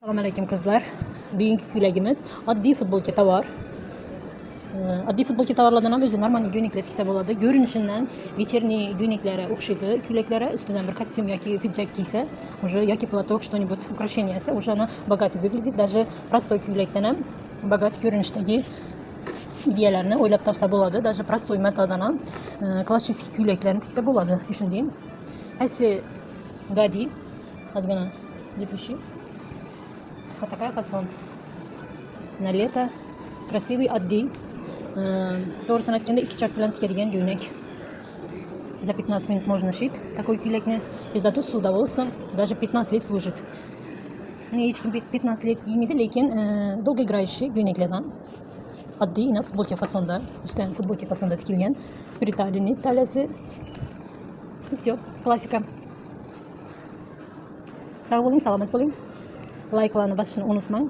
Selamünaleyküm kızlar. Bugünkü külagimiz oddiy futbolka tovar. Oddiy futbolka tovarlardan ham o'zi normal göyneklar tiksa bo'ladi. Görünüşünden вечерний göyneklarga o'xshaydi. Kulaklari ustidan bir kostyum yoki pidjak kiysa, уже yoki платок, что-нибудь украшенияsi, уже она богато выглядит. Даже простой ko'ylakdan ham богатый ko'rinishdagi ideyalarni o'ylab topsa bo'ladi. Даже простой matodan ham klassik ko'ylaklarni tiksa bo'ladi. Shunday. Asi gadi, ozgina запиши. Вот такая фасон. На лето. Красивый, oddiy. To'g'risini aytganda ikki chak bilan tikadigan ko'ylak. За 15 минут можно шить такой ko'ylakni. И зато с удовольствием даже 15 лет служит. Hech kim 15 lет giymaydi, lekin долгоиграющий ko'ylaklardan. Oddiy, futbolka fasonda, ustidan futbolka fasonda tikilgan. Pritalyani talyasi. Все, klassika. Sog' bo'ling, salomat bo'ling. Like'larni bosishni unutmang.